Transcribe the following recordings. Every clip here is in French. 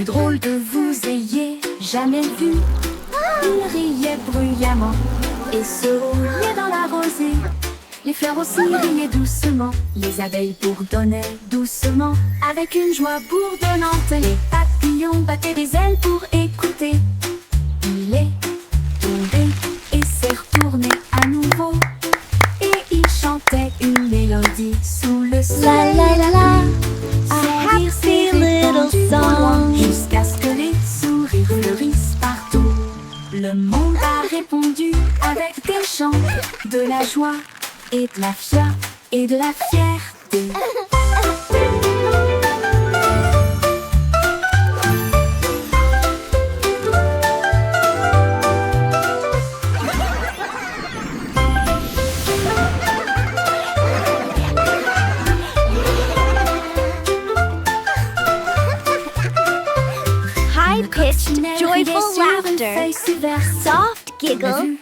plus drôle que vous ayez jamais vu. Il riait bruyamment et se roulait dans la rosée. Les fleurs aussi riaient doucement, les abeilles bourdonnaient doucement, avec une joie bourdonnante. Les papillons battaient des ailes pour écouter. Il est tombé et s'est retourné à nouveau, et il chantait une mélodie sous le soleil. La la la la, Son rire s'est répandu au loin, jusqu'à ce que les sourires fleurissent partout. Le monde a répondu avec des chants, de la joie et de la joie et de la fierté. high-pitched, joyful laughter, soft giggle.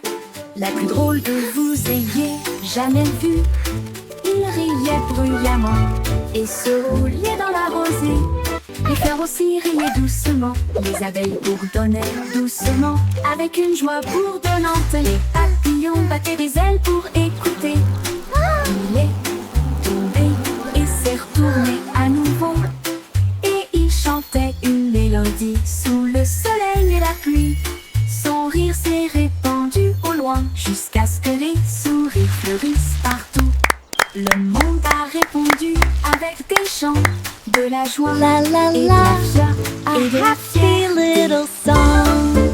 La plus drôle que vous ayez jamais vue. Il riait bruyamment et se roulait dans la rosée. Les fleurs aussi riaient doucement, les abeilles bourdonnaient doucement, avec une joie bourdonnante. Les papillons battaient des ailes pour écouter. Il est tombé et s'est retourné à nouveau, et il chantait une mélodie sous le soleil et la pluie. Son rire s'est répandu au loin, jusqu'à ce que les sourires fleurissent partout. Le monde a répondu avec des chants, de la joie La la et de la, la joie a et de la happy fierté. little song.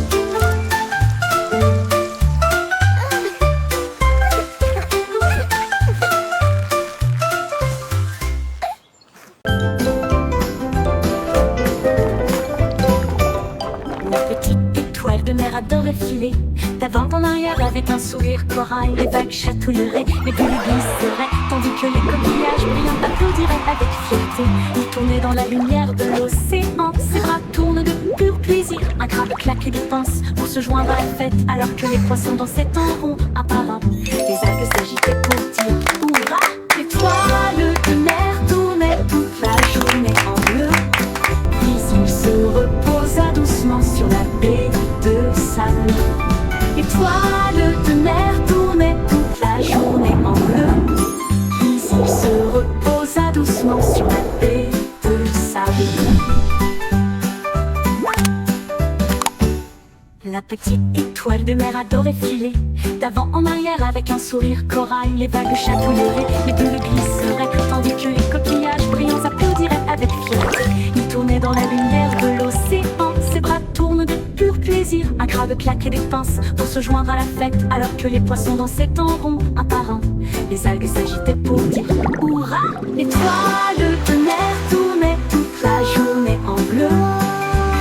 La petite étoile de mer adorait filer d'avant en arrière avec un sourire corail. Les vagues chatouilleraient, les bulles glisseraient, tandis que les coquillages brillants applaudiraient avec fierté. Il tournait dans la lumière de l'océan, ses bras tournent de pur plaisir. Un crabe claque des pinces pour se joindre à la fête, alors que les poissons dansaient en rond un par un. Les algues s'agitaient pour dire hurrah. L'étoile de mer tournait toute la journée en bleu. Puis il se reposa doucement sur la baie de sable. L'étoile de mer tournait toute la journée en bleu. Puis il se reposa doucement sur la baie de sable. La petite étoile de mer adorait filer d'avant en arrière avec un sourire corail. Les vagues chatouilleraient, les bulles glisseraient, tandis que les coquillages brillants applaudiraient avec fierté. Il tournait dans la lumière de l'océan, ses bras tournent de pur plaisir. Un crabe claquait des pinces pour se joindre à la fête, alors que les poissons dansaient en rond un par un. Les algues s'agitaient pour dire hurrah. L'étoile de mer tournait toute la journée en bleu.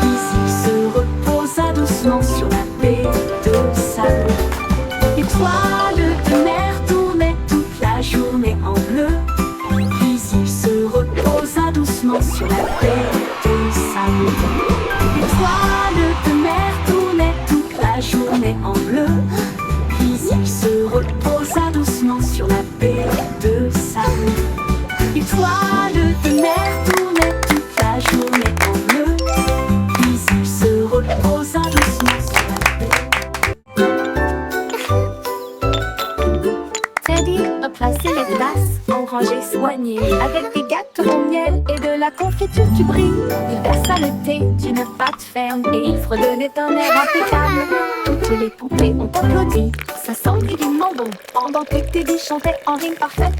Puis il se reposa doucement sur la baie de sable. L'étoile de mer tournait toute la journée en bleu. Puis il se reposa doucement sur la baie de sable. L'étoile de mer tournait toute la journée en bleu. Puis il se reposa doucement sur la baie de sable. L'étoile de mer tournait toute la journée en bleu. Puis il se reposa doucement sur la baie. Teddy a placé les tasses en rangée soignée, avec des gâteaux au miel et de la confiture du brie. Il versa le thé d'une pâte ferme et il fredonnait un air impeccable. Toutes les poupées ont applaudi, ça sent divinement bon, pendant que Teddy chantait en rime parfaite.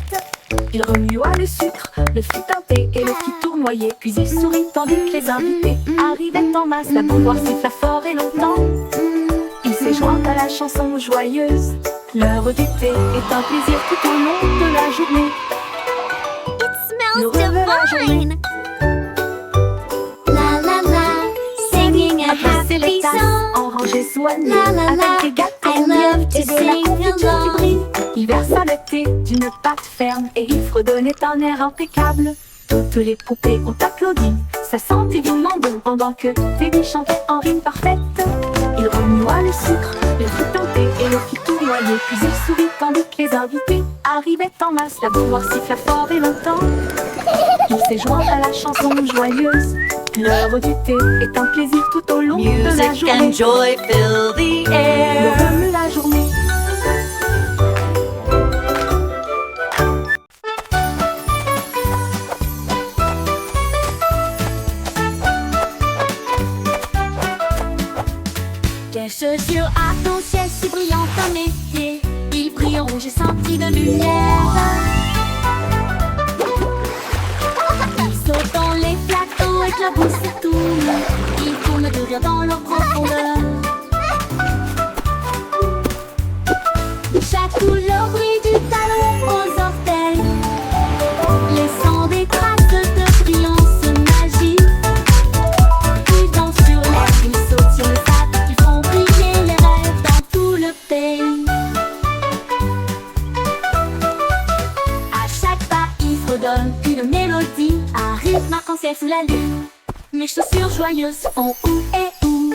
Il remua le sucre, le fit teinter et le fit tournoyer. Puis il sourit tandis que les invités arrivaient en masse. La bouilloire siffla fort et longtemps. Il s'est joint à la chanson joyeuse. L'heure d'été est un plaisir tout au long de la journée. It Le smells rêve de la journée. divine. La la la, singing a Passer les happy tasses song. en rangée soignée, La la la, avec des gâteaux I au miel love to et de la sing confiture qui along. brille. Il versa le thé d'une pâte ferme et il fredonnait un air impeccable. Toutes les poupées ont applaudi, ça sent divinement bon, pendant que Teddy chantait en rime parfaite. Il remua le sucre, le fit teinter et le fit tournoyer. Puis il sourit tandis que les invités arrivaient en masse. La bouilloire siffla fort et longtemps. Il s'est joint à la chanson joyeuse. L'heure du thé est un plaisir tout au long de la Music journée. and joy fill the Le air. rhum la journée. Cache sur à ton ciel si brillant à mes pieds. Ils brilleront, j'ai senti de lumière. Ils sautent dans les plateaux, éclaboussent et tournent. Ils tournent de rire dans leur profondeur. Chaque couleur brille du talon aux orteils, laissant des traces de brillance magique. Ils dansent sur l'air, ils sautent sur le sable, ils font briller les rêves dans tout le pays. À chaque pas, ils redonnent une mélodie, un rythme arc-en-ciel sous la lune. Mes chaussures joyeuses font ou et ou.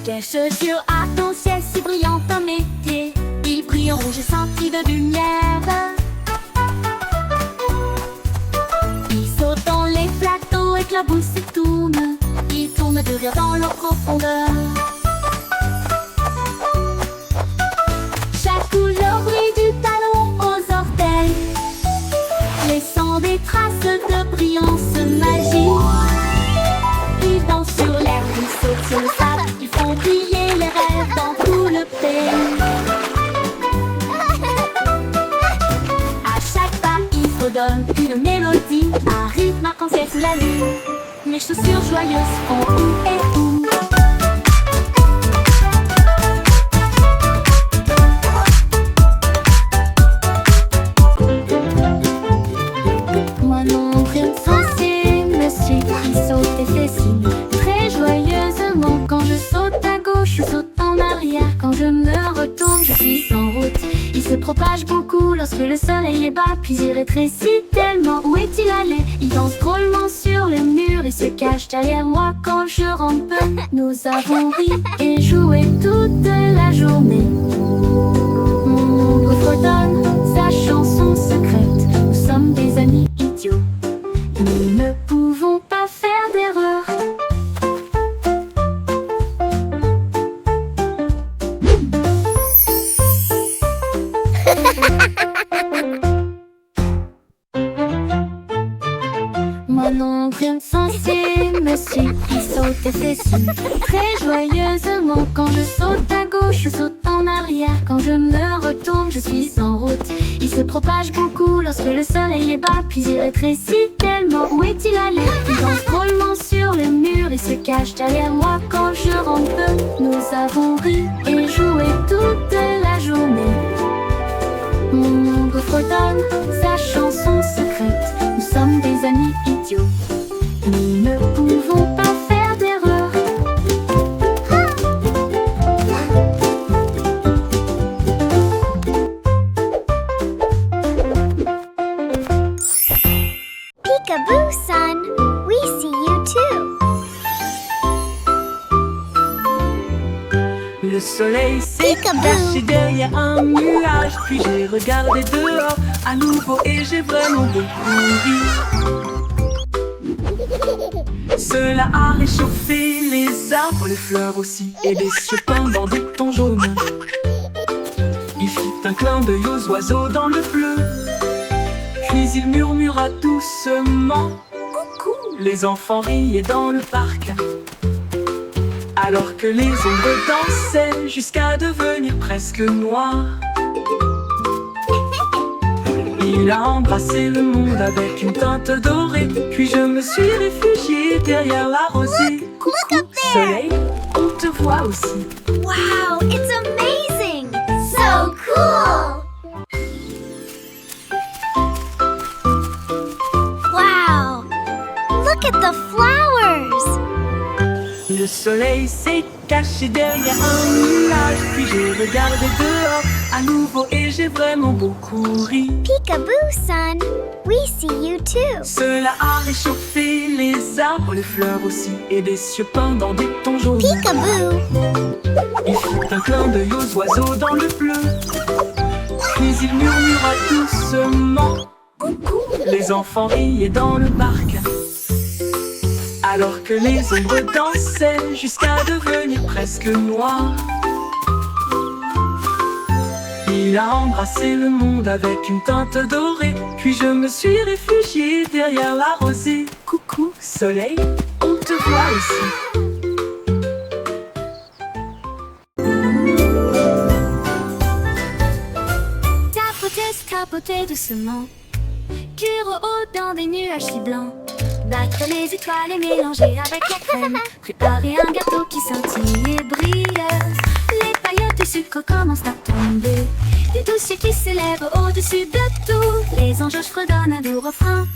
Quelle chaussure à ton ciel si brillant à mes pieds. Ils brilleront, j'ai senti de lumière. Ils sautent dans les plateaux, éclaboussent et tournent. Ils tournent de rire dans leur profondeur. Chaque couleur brille du talon aux orteils, laissant des traces de brillance magique. Ils dansent sur l'air, ils sautent sur le sable, ils font briller les rêves dans tout le pays. À chaque pas, ils redonnent une mélodie, un rythme arc-en-ciel sous la lune. Mes chaussures joyeuses font ou et ou. Moi non, rien de sensé, me suit, il saute et fait signe très joyeusement. Quand je saute à gauche, je saute en arrière. Quand je me retourne, je suis en route. Il se propage beaucoup lorsque le soleil est bas, puis il rétrécit tellement. Où est-il allé? Il danse drôlement sur les murs et se cache derrière moi quand je rampe. Nous avons ri et joué toute la journée. Mon ombre fredonne sa chanson secrète. Nous sommes des amis idiots. Nous ne pouvons pas faire d'erreur. Moi non, rien de sensé me suit, il saute et fait signe très joyeusement. Quand je saute à gauche, je saute en arrière. Quand je me retourne, je suis en route. Il se propage beaucoup lorsque le soleil est bas, puis il rétrécit tellement. Où est-il allé? Il danse drôlement sur les murs et se cache derrière moi quand je rampe. Nous avons ri et joué toute la journée. Mon ombre fredonne sa chanson secrète. Nous sommes des amis idiots. Nous ne pouvons pas faire d'erreur. Peekaboo, son. We see you too. Le soleil s'est Peekaboo. caché derrière un nuage. Puis j'ai regardé dehors à nouveau et j'ai vraiment beaucoup ri. Cela a réchauffé les arbres, les fleurs aussi, et des cieux pendant des tons jaunes. Il fit un clin d'œil aux oiseaux dans le bleu. Puis il murmura doucement coucou. Les enfants riaient dans le parc, alors que les ombres dansaient jusqu'à devenir presque noires. Il a embrassé le monde avec une teinte dorée. Puis je me suis réfugiée derrière la rosée. Coucou, soleil, on te voit aussi. Wow, it's amazing! So cool! Wow! Look at the flowers! Le soleil s'est caché derrière un nuage. Puis j'ai regardé dehors à nouveau et j'ai vraiment beaucoup ri. Peekaboo, son. We see you too. Cela a réchauffé les arbres, les fleurs aussi, et des cieux pendant des tons jaunes. Peekaboo. Il fit un clin d'œil aux oiseaux dans le bleu. Puis il murmura doucement coucou. Les enfants riaient dans le parc, alors que les ombres dansaient jusqu'à devenir presque noires. Il a embrassé le monde avec une teinte dorée. Puis je me suis réfugié derrière la rosée. Coucou soleil, on te voit ici. Tapoter doucement, cuire au haut dans des nuages si blancs. Battre les étoiles et mélanger avec la crème. Préparer un gâteau qui scintille et brille. Les paillettes du sucre commencent à tomber. Des dossiers qui s'élèvent au-dessus de tout. Les anges fredonnent un doux refrain,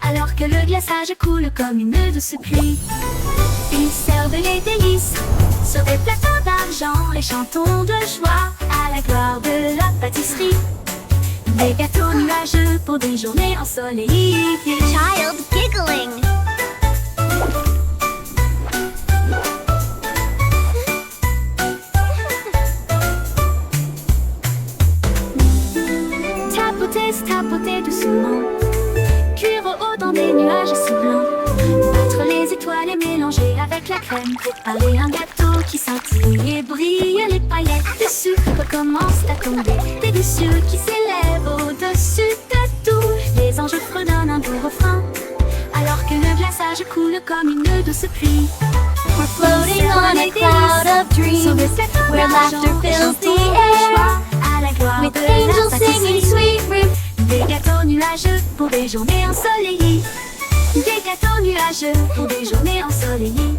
alors que le glaçage coule comme une douce pluie. Ils servent les délices sur des plateaux d'argent et chantons de joie à la gloire de la pâtisserie. Des gâteaux nuageux pour des journées ensoleillées. Child giggling. Tapoter doucement, cuire au haut dans des nuages si blancs. Battre les étoiles et mélanger avec la crème. Préparer un gâteau qui scintille et brille. Les paillettes de sucre commencent à tomber. Des deux cieux qui s'élèvent au-dessus de tout. Les anges fredonnent un doux refrain, alors que le glaçage coule comme une douce pluie. We're floating on a cloud of dreams, where laughter fills the air, with angels singing sweet rhymes. Des gâteaux nuageux pour des journées ensoleillées. Des gâteaux nuageux pour des journées ensoleillées.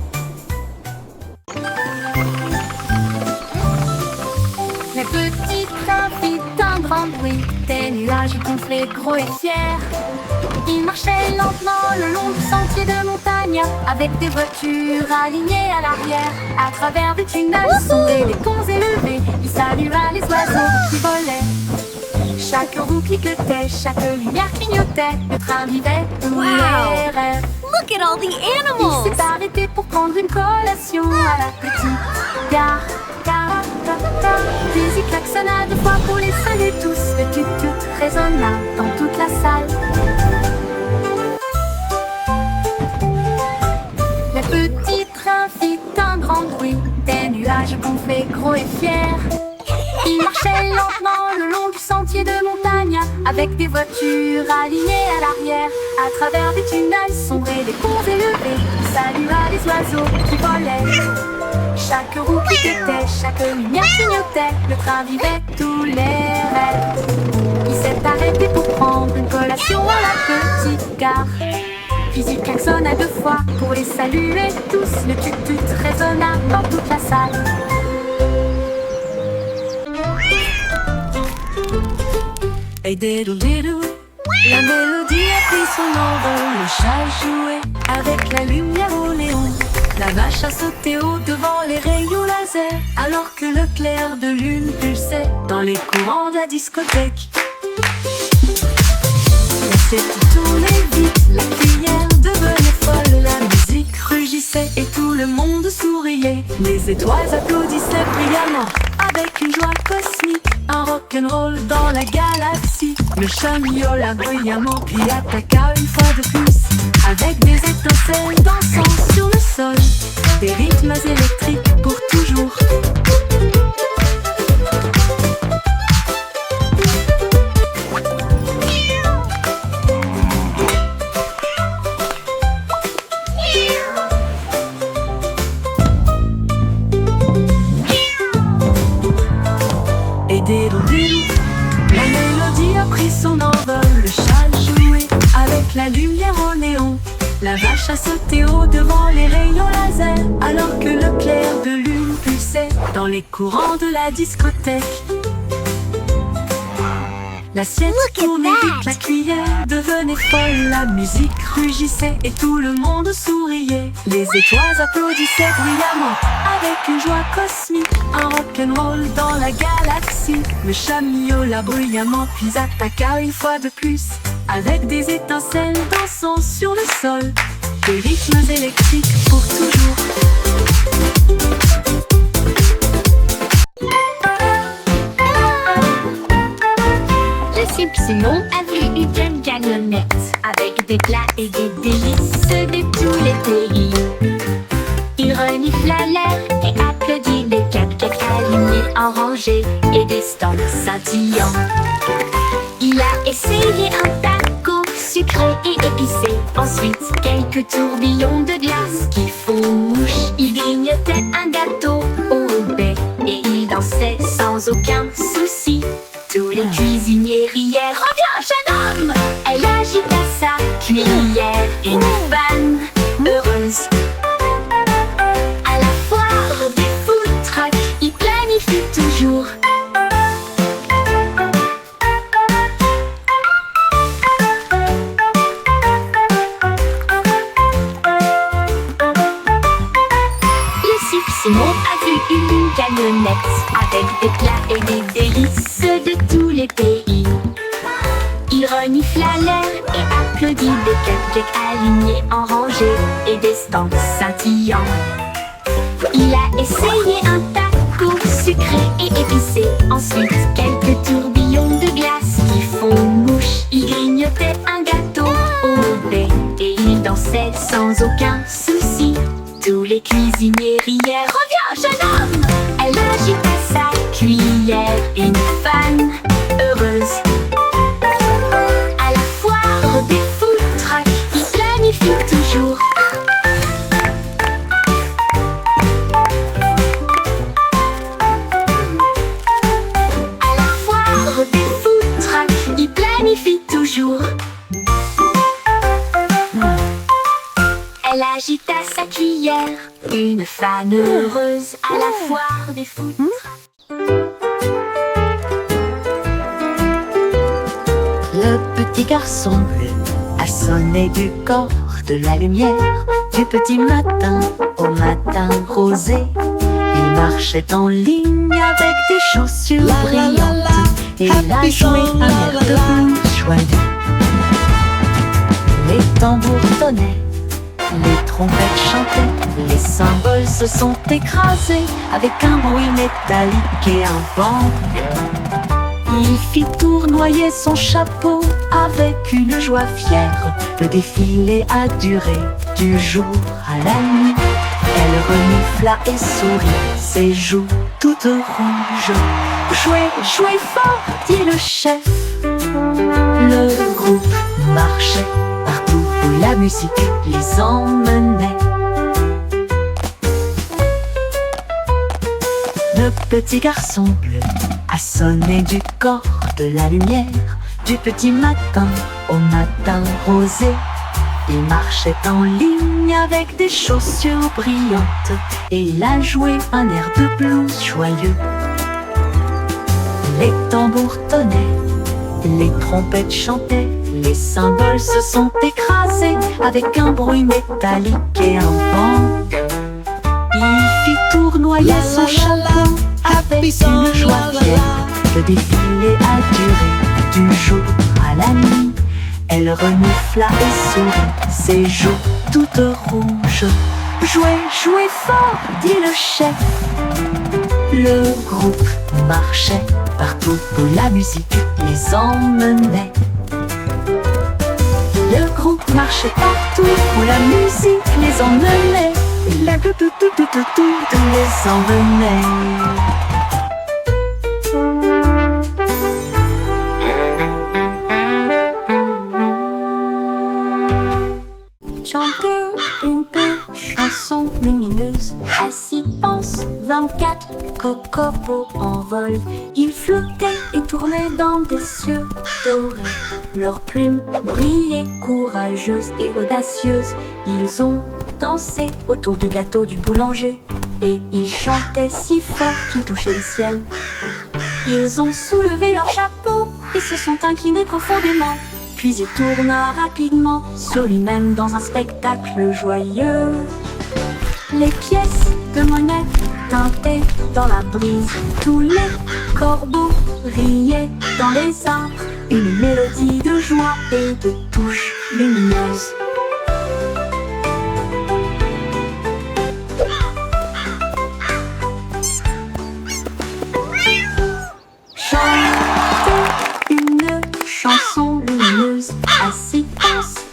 Les petits trains firent un grand bruit. Des nuages gonflés, gros et fiers. Ils marchaient lentement le long du sentier de montagne, avec des voitures alignées à l'arrière. À travers des tunnels sombres, des ponts élevés, ils saluaient les oiseaux qui volaient. Chaque roue cliquetait, chaque lumière clignotait. Le train vivait tous les rêves. Look at all the Il animals! s'est arrêté pour prendre une collation à la petite gare. Puis il klaxonna 2 fois pour les saluer tous. Le tut-tut résonna dans toute la salle. Le petit train fit un grand bruit. Des nuages gonflés, gros et fiers. Il marchait lentement le long du sentier de montagne, avec des voitures alignées à l'arrière. À travers des tunnels sombres et des ponts élevés, il salua les oiseaux qui volaient. Chaque roue cliquetait, chaque lumière clignotait. Le train vivait tous les rêves. Il s'est arrêté pour prendre une collation à la petite gare. Puis il klaxonna 2 fois pour les saluer tous. Le tut-tut résonna dans toute la salle. Hey diddle diddle, la mélodie a pris son envol. Le chat jouait avec la lumière au néon. La vache a sauté haut devant les rayons laser, alors que le clair de lune pulsait dans les courants de la discothèque. La tête tournait vite, la cuillère devenait folle. La musique rugissait et tout le monde souriait. Les étoiles applaudissaient brillamment, avec une joie cosmique. Un rock'n'roll dans la galaxie. Le chat miaula bruyamment puis attaqua une fois de plus, avec des étincelles dansant sur le sol. Des rythmes électriques pour toujours. Et diddle diddle, la mélodie a pris son envol. Le chat jouait avec la lumière au néon. La vache a sauté haut devant les rayons laser, alors que le clair de lune pulsait dans les courants de la discothèque. L'assiette Look at tournait vite, that. la cuillère devenait folle. La musique rugissait et tout le monde souriait. Les étoiles applaudissaient bruyamment avec une joie cosmique. Un rock'n'roll dans la galaxie. Le chat miaula bruyamment puis attaqua une fois de plus. Avec des étincelles dansant sur le sol. Des rythmes électriques pour toujours. Le Soupe Simon a vu une camionnette avec des plats et des délices de tous les pays. Il renifla l'air et applaudit des cupcakes alignés en rangées et des stands scintillants. Il a essayé un taco sucré et épicé. Ensuite, quelques tourbillons de glace qui font mouche. Il grignotait un gâteau au baie et il dansait sans aucun souci. Tous les cuisiniers rièrent. Reviens, jeune homme! Elle agita sa cuillère. Une fan heureuse. À la foire des food trucks, il planifie toujours. Le Soupe Simon a vu une camionnette avec des plats et des délices de tous les pays. Il renifla l'air et applaudit des cupcakes alignés en rangées et des stands scintillants. Il a essayé un taco sucré et épicé. Ensuite, quelques tourbillons de glace qui font mouche. Il grignotait un gâteau au baie et il dansait sans aucun souci. Tous les cuisiniers rièrent. Reviens, jeune homme! Elle agita sa cuillère. Une fan heureuse. À la foire des food trucks, il planifie toujours. À la foire des food trucks, il planifie toujours. Elle agita sa cuillère, une fan heureuse à la foire des food trucks. Le petit garçon bleu a sonné du corps de la lumière. Du petit matin au matin rosé, il marchait en ligne avec des chaussures brillantes. Et il a joué un air de blues joyeux. Les tambours tonnaient, les trompettes chantaient, les cymbales se sont écrasés avec un bruit métallique et un bang. Il fit tournoyer son chapeau avec une joie fière. Le défilé a duré du jour à la nuit. Elle renifla et sourit, ses joues toutes rouges. Jouez, jouez fort, dit le chef. Le groupe marchait partout où la musique les emmenait. Le petit garçon bleu a sonné du corps de la lumière. Du petit matin au matin rosé, il marchait en ligne avec des chaussures brillantes. Et il a joué un air de blues joyeux. Les tambours tonnaient, les trompettes chantaient, les cymbales se sont écrasés avec un bruit métallique et un bang. Il fit tournoyer son chapeau avec une joie fière. Le défilé a duré du jour à la nuit. Elle renifla et sourit, ses joues toutes rouges. Jouez, jouez fort, dit le chef. Le groupe marchait partout où la musique les emmenait. Le groupe marchait partout où la musique les emmenait. Et la tout les emmenait. Chanter une belle chanson lumineuse. Assis pense 24 cocobos en vol. Ils flottaient et tournaient dans des cieux dorés. Leurs plumes brillaient courageuses et audacieuses. Ils ont dansé autour du gâteau du boulanger. Et ils chantaient si fort qu'ils touchaient le ciel. Ils ont soulevé leurs chapeaux et se sont inclinés profondément. Puis il tourna rapidement sur lui-même dans un spectacle joyeux. Les pièces de monnaie tintaient dans la brise. Tous les corbeaux riaient dans les arbres. Une mélodie de joie et de touches lumineuses. Chantez une chanson lumineuse. Assis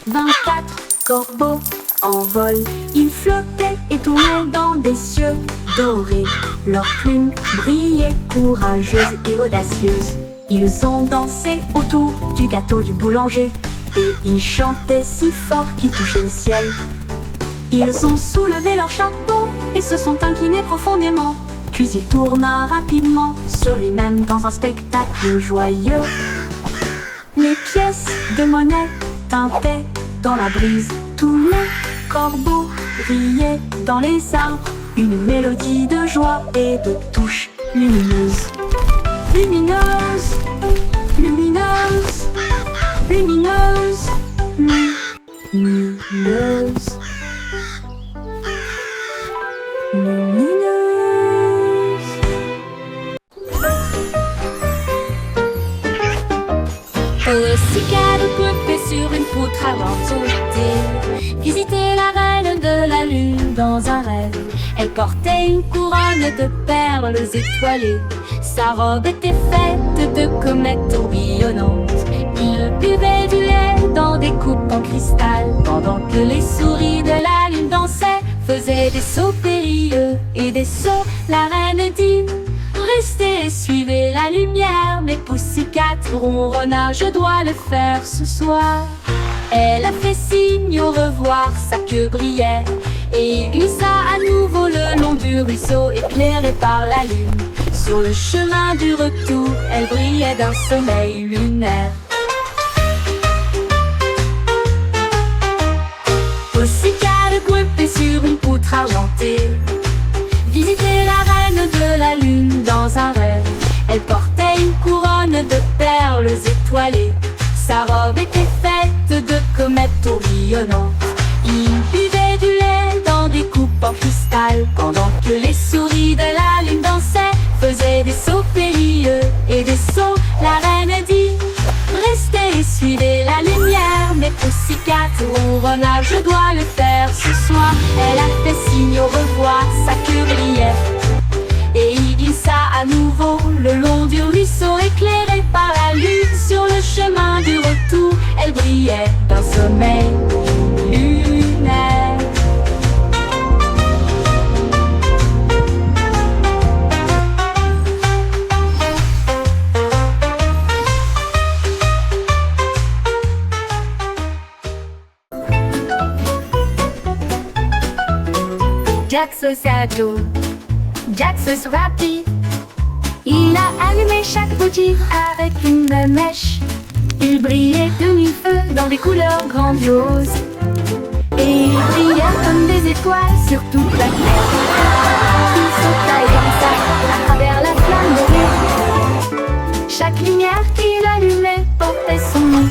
24 corbeaux en vol. Ils flottaient et tournaient dans des cieux dorés. Leurs plumes brillaient courageuses et audacieuses. Ils ont dansé autour du gâteau du boulanger et ils chantaient si fort qu'ils touchaient le ciel. Ils ont soulevé leur chapeau et se sont inclinés profondément. Puis il tourna rapidement sur lui-même dans un spectacle joyeux. Les pièces de monnaie tintaient dans la brise. Tous les corbeaux riaient dans les arbres. Une mélodie de joie et de touches lumineuses. Lumineuse, lumineuse, lumineuse, lumineuse, lumineuse. Aussi qu'elle grimpait sur une poutre aventurée, visiter la reine de la lune dans un rêve. Elle portait une couronne de perles étoilées. Sa robe était faite de comètes tourbillonnantes. Il buvait du lait dans des coupes en cristal, pendant que les souris de la lune dansaient, faisaient des sauts périlleux et des sauts. La reine dit: restez et suivez la lumière. Mais Pussycat ronronna: je dois le faire ce soir. Elle a fait signe au revoir, sa queue brillait, et glissa à nouveau le long du ruisseau éclairé par la lune. Sur le chemin du retour, elle brillait d'un soleil lunaire. Pussycat grimpait sur une poutre argentée, visiter la reine de la lune dans un rêve. Elle portait une couronne de perles étoilées. Sa robe était faite de comètes tourbillonnantes. Il buvait du lait dans des coupes en cristal, pendant que les souris de la lune dansaient, faisaient des sauts périlleux et des sauts. La reine dit: restez et suivez la lumière. Mais Pussycat ronronna: je dois le faire ce soir. Elle a fait signe au revoir, sa queue brillait, et il glissa à nouveau le long du ruisseau éclairé par la lune. Sur le chemin du retour, elle brillait d'un sommeil lunaire. Jack Sociato, Jack Rapide. Il a allumé chaque bougie avec une mèche. Il brillait de mille feux dans des couleurs grandioses, et il brillait comme des étoiles sur toute la terre. Il sauta et dansa à travers la flamme dorée. Chaque lumière qu'il allumait portait son nom.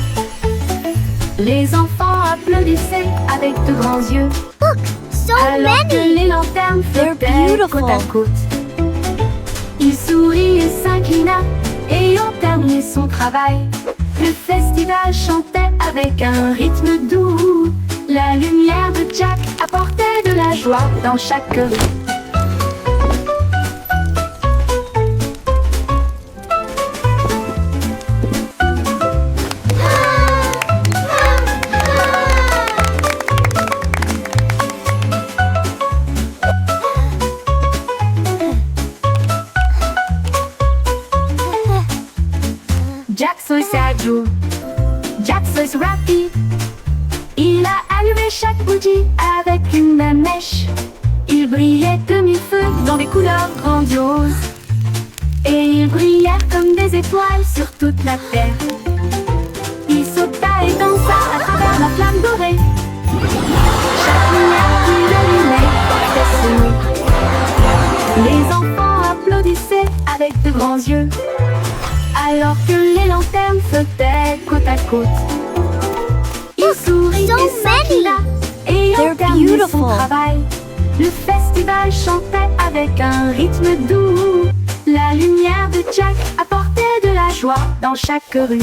Les enfants applaudissaient avec de grands yeux, So alors que many! les lanternes flottaient beautiful. côte à côte. Il sourit et s'inclina, ayant terminé son travail. Le festival chantait avec un rythme doux. La lumière de Jack apportait de la joie dans chaque rue. Jack Sociato, Jack Rapide. Il a allumé chaque bougie avec une mèche. Il brillait de mille feux dans des couleurs grandioses, et ils brillèrent comme des étoiles sur toute la terre. Il sauta et dansa à travers la flamme dorée. Chaque lumière qu'il allumait portait son nom. Les enfants applaudissaient avec de grands yeux, alors que les lanternes flottaient côte à côte. Il sourit So et s'inclina et They're terminé son beautiful. travail. Le festival chantait avec un rythme doux. La lumière de Jack apportait de la joie dans chaque rue.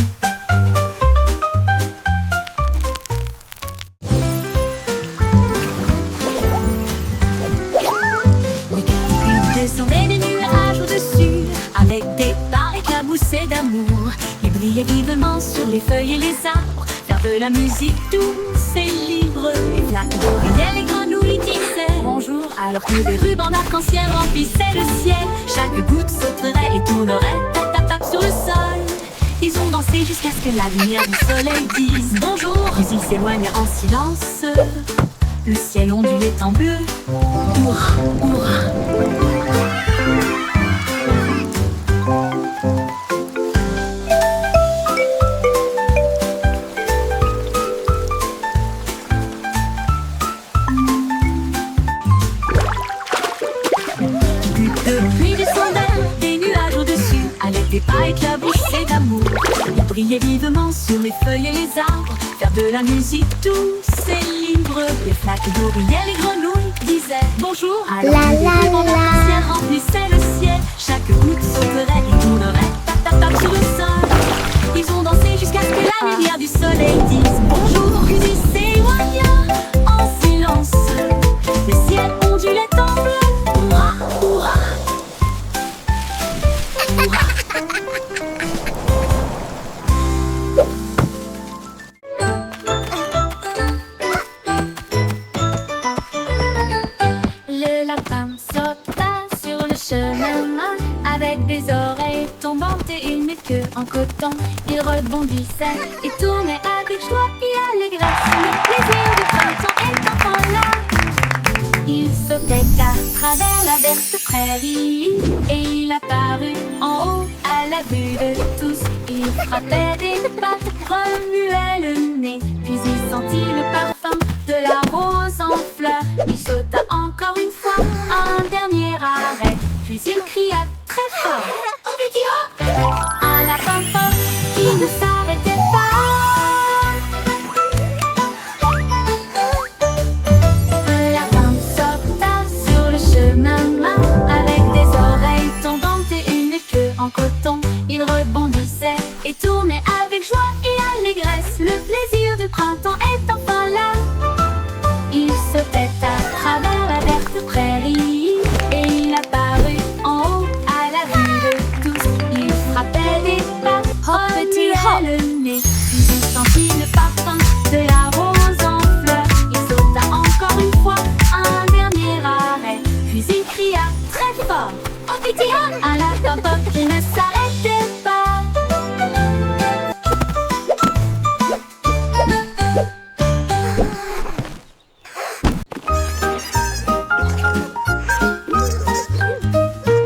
Puis descendaient des nuages au-dessus, avec des barres éclaboussées d'amour. Ils brillaient vivement sur les feuilles et les arbres, faire de la musique douce et libre. Les flaques d'orignal, les grenouilles disaient bonjour, alors que des rubans d'arc-en-ciel remplissaient le ciel. Chaque goutte sauterait et tournerait, tap tap tap sur le sol. Ils ont dansé jusqu'à ce que la lumière du soleil dise bonjour. Puis ils s'éloignent en silence. Le ciel ondulait en bleu. Hurrah, hurrah. Puis descendaient des nuages au-dessus, avec des pas éclaboussés d'amour. Ils brillaient vivement sur les feuilles et les arbres, faire de la musique douce et libre. Les flaques d'eau brillaient, les grenouilles disaient bonjour, alors La, que des la, rubans la. d'arc-en-ciel remplissaient le ciel. Chaque goutte sauterait et tournerait, tap tap tap sur le sol. Ils ont dansé jusqu'à ce que la lumière du soleil dise bonjour. Puis ils s'éloignent en silence. Le ciel ondulait en bleu. Hurrah, hurrah. Le lapin sauta sur le chemin avec des oreilles tombantes et une queue en coton. Il rebondissait et tournait avec joie et allégresse. Le plaisir du printemps est enfin là. Il sautait à travers la verte prairie et il apparut en haut à la vue de tous. Il frappait des pattes, remuait le nez, puis il sentit le parfum de la rose en fleurs. Il sauta encore une fois à un dernier arrêt, puis il cria très fort un lapin fort qui ne s'arrêtait pas. Un lapin sauta sur le chemin avec des oreilles tombantes et une queue en coton. Il rebondissait et tournait avec joie et allégresse. Le plaisir du printemps est enfin là. Il sautait à travers la verte prairie et il apparut en haut à la vue de tous. Il frappait des pas, remuait le nez, puis il sentit le parfum de la rose en fleurs. Il sauta encore une fois à un dernier arrêt, puis il cria très fort oh pitié, un lapin pop qui ne s'arrêtait pas.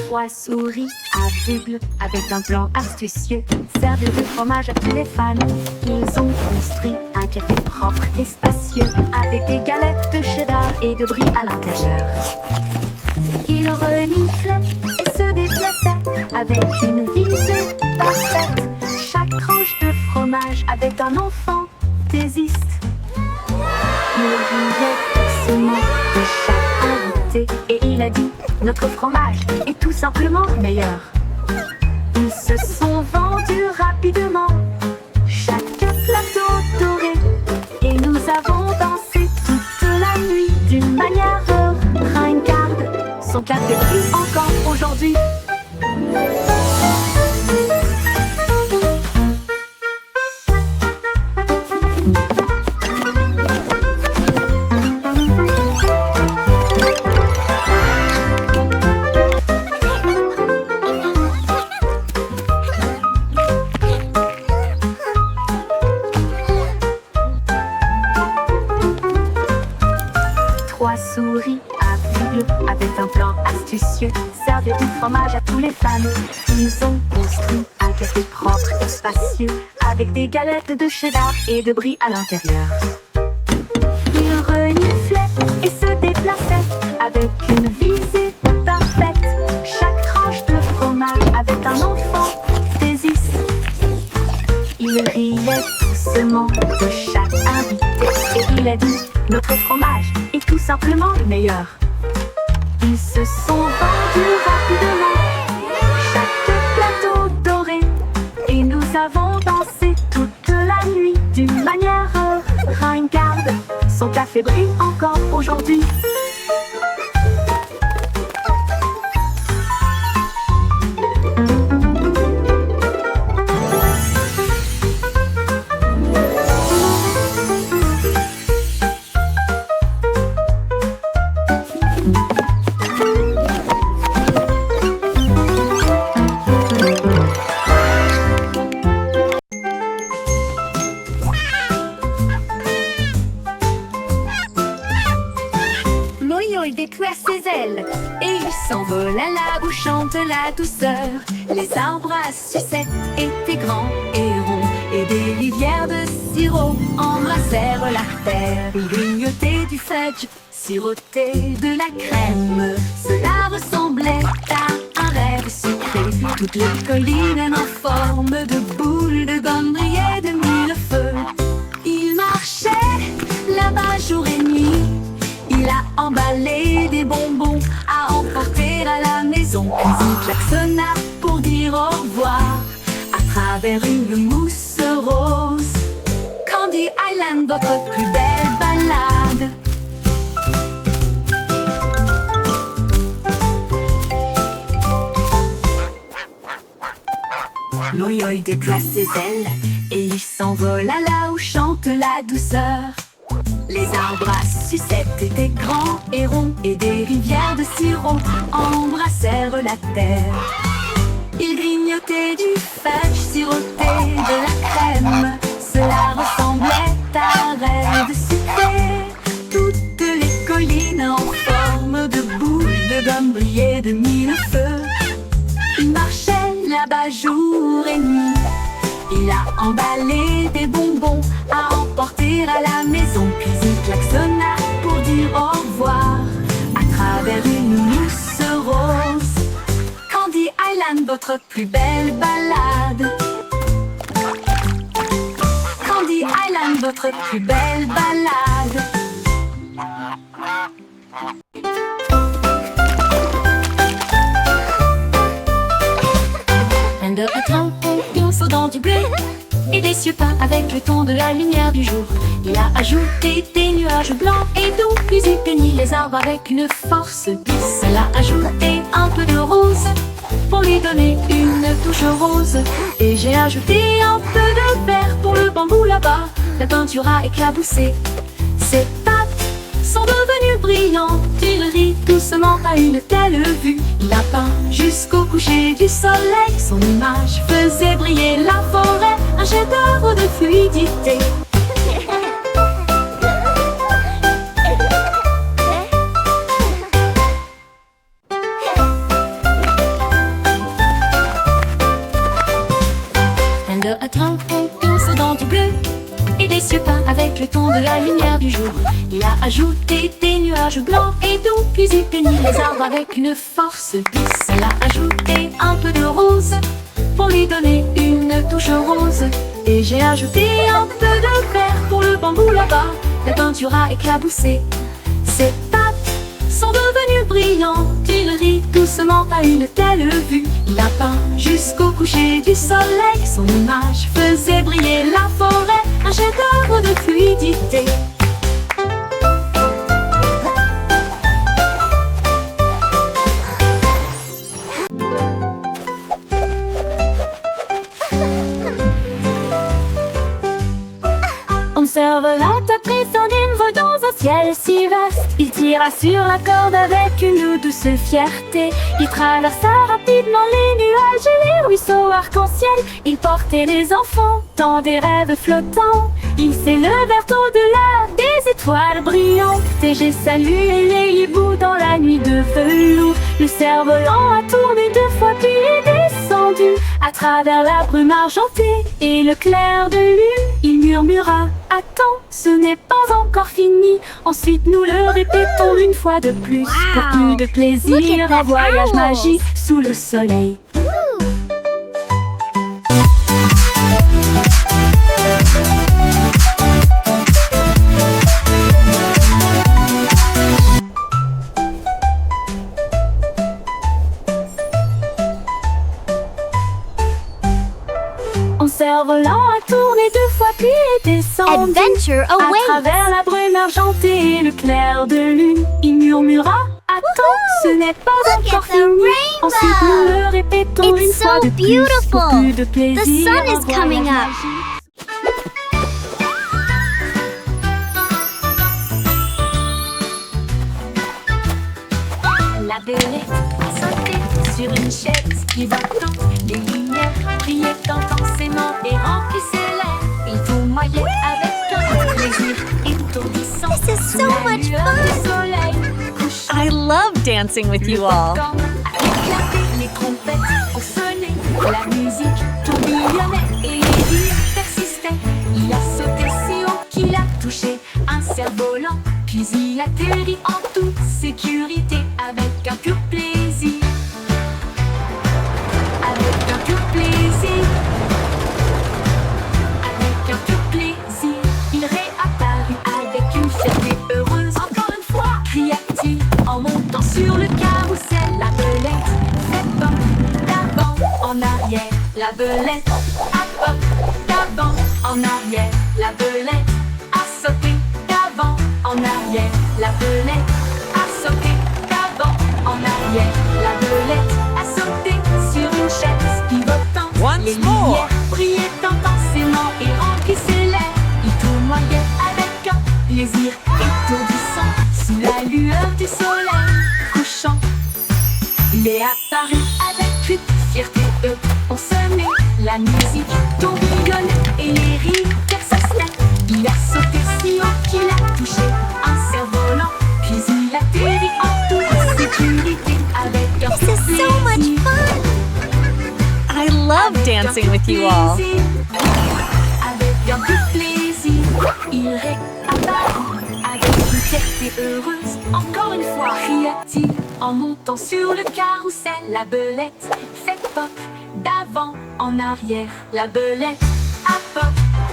Trois souris aveugles avec un plan astucieux servent de fromage à tous les fans. Ils ont construit un café propre et spacieux avec des galettes de cheddar et de brie à l'intérieur. Ils reniflaient et se déplaçaient avec une visée parfaite. Chaque tranche de fromage avait un enfant fantaisiste. Il riait doucement de chaque invité et il a dit notre fromage est tout simplement meilleur. Ils se sont vendus rapidement, chaque plateau doré, et nous avons dansé toute la nuit d'une manière ringarde. Son café plus encore aujourd'hui. Trois souris aveugles avec un plan astucieux servent du fromage à tous les fans. Ils ont construit un café propre et spacieux avec des galettes de cheddar et de brie à l'intérieur. Ils reniflaient et se déplaçaient avec une visée parfaite. Chaque tranche de fromage avait un enfant fantaisiste. café brille encore aujourd'hui. Noyo il déploie ses ailes et il s'envole à la bouche chante la douceur. Les arbres à sucettes étaient grands et ronds et des rivières de sirop embrassèrent la terre. Ils grignotaient du fudge, sirotaient de la crème. Cela ressemblait à un rêve sucré. Toutes les collines en forme de boule de gomme brillaient de mille feux. Il marchait là-bas jour et nuit. Il a emballé des bonbons à emporter à la maison. Puis il klaxonna pour dire au revoir à travers une mousse rose. Candy Island, votre plus belle balade. L'oyoï déploie ses ailes et il s'envole à là où chante la douceur. Les arbres à sucettes étaient grands et ronds et des rivières de sirop embrassèrent la terre. Ils grignotaient du fudge, sirotaient de la crème. Cela ressemblait à un rêve sucré. Toutes les collines en forme de boule de gomme brillaient de mille feux. Il marchait là-bas jour et nuit. Il a emballé des bonbons à emporter à la maison. Puis il klaxonna pour dire au revoir à travers une mousse rose. Candy Island, votre plus belle balade. Candy Island, votre plus belle balade. Un de au dans du blé et des cieux peints avec le ton de la lumière du jour. Il a ajouté des nuages blancs et doux, puis il peignit les arbres avec une force douce. Elle a ajouté un peu de rose pour lui donner une touche rose. Et j'ai ajouté un peu de vert pour le bambou là-bas. La peinture a éclaboussé. Ses pattes sont devenues brillantes. Il rit doucement à une telle vue. Il a peint jusqu'au coucher du soleil. Son image faisait briller la forêt. Un chef-d'œuvre de fluidité. Under a train fonce dans du bleu et des cieux peints avec le ton de la lumière du jour. Il a ajouté des nuages blancs et doux, puis il peignit les arbres avec une force douce. Elle a ajouté un peu de rose pour lui donner une touche rose. Et j'ai ajouté un peu de vert pour le bambou là-bas. La peinture a éclaboussé. Ses pattes sont devenues brillantes. Il rit doucement à une telle vue. Il a peint jusqu'au coucher du soleil. Son image faisait briller la forêt. Un chef-d'œuvre de fluidité. Observe la tapis son vol dans un ciel si vaste. Il tira sur la corde avec une douce fierté. Il traversa rapidement les nuages et les ruisseaux arc-en-ciel. Il portait les enfants dans des rêves flottants. Il s'élevèrent au-delà des étoiles brillantes. Et j'ai salué les hiboux dans la nuit de velours. Le cerf-volant a tourné 2 fois puis est descendu à travers la brume argentée et le clair de lune. Il murmura: attends, ce n'est pas encore fini. Ensuite nous le répétons une fois de plus. Pour plus de plaisir, un voyage magique sous le soleil. cerf-volant a tourné 2 fois puis est descendu. Adventure À awaits. travers la brume argentée et le clair de lune, il murmura attends, ce n'est pas Look encore at the fini. Ensuite nous rainbow. le répétons It's une fois so de plus. Pour beautiful. plus de plaisir, The sun is un voyage coming up. magique. La belette a sauté sur une chaise pivotant. Les lumières brillaient intensément et remplissaient l'air. Il tournoyait avec un plaisir étourdissant. This is Sous so la much lueur fun. du soleil couchant. I love dancing with you all. Comme a éclaté, les trompettes ont sonné, la musique tourbillonnait et les rires persistaient. Il a sauté si haut qu'il a touché un cerf-volant, puis il atterrit en toute sécurité avec un pur plaisir. Avec un pur plaisir. Avec un pur plaisir. Il réapparut avec une fierté heureuse. Encore une fois, cria-t-il en montant sur le carrousel. La belette fait pas d'avant en arrière. La belette a pas d'avant en arrière. La belette a sauté d'avant en arrière. La belette a sauté d'avant en arrière. La belette a sauté sur une chaise pivotante. Once Les more. lumières brillaient intensément et remplissaient l'air. Il tournoyait avec un plaisir étourdissant sous la lueur du soleil couchant. Il est apparu avec une fierté consommer. La musique tourbillonnait et les rires persistaient. Il a sauté si haut qu'il a touché un cerf-volant, puis il atterrit en toute sécurité avec un This is so much plaisir. fun. I love dancing with you all. Avec un peu de plaisir, il réapparut avec une fierté heureuse. Encore une fois, cria-t-il en montant sur le carrousel. La belette fait pop d'avant en arrière. La belette a pop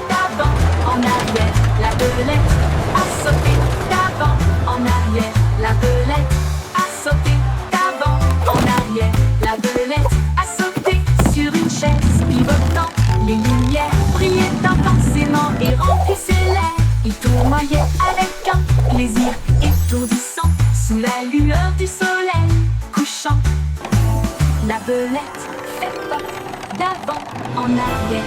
d'avant en arrière. La belette a sauté d'avant en arrière. La belette a sauté d'avant en arrière. La belette a sauté sur une chaise pivotant. Les lumières brillaient intensément et remplissaient l'air. Il tournoyait avec un plaisir étourdissant sous la lueur du soleil couchant. La belette fait pas d'avant en arrière.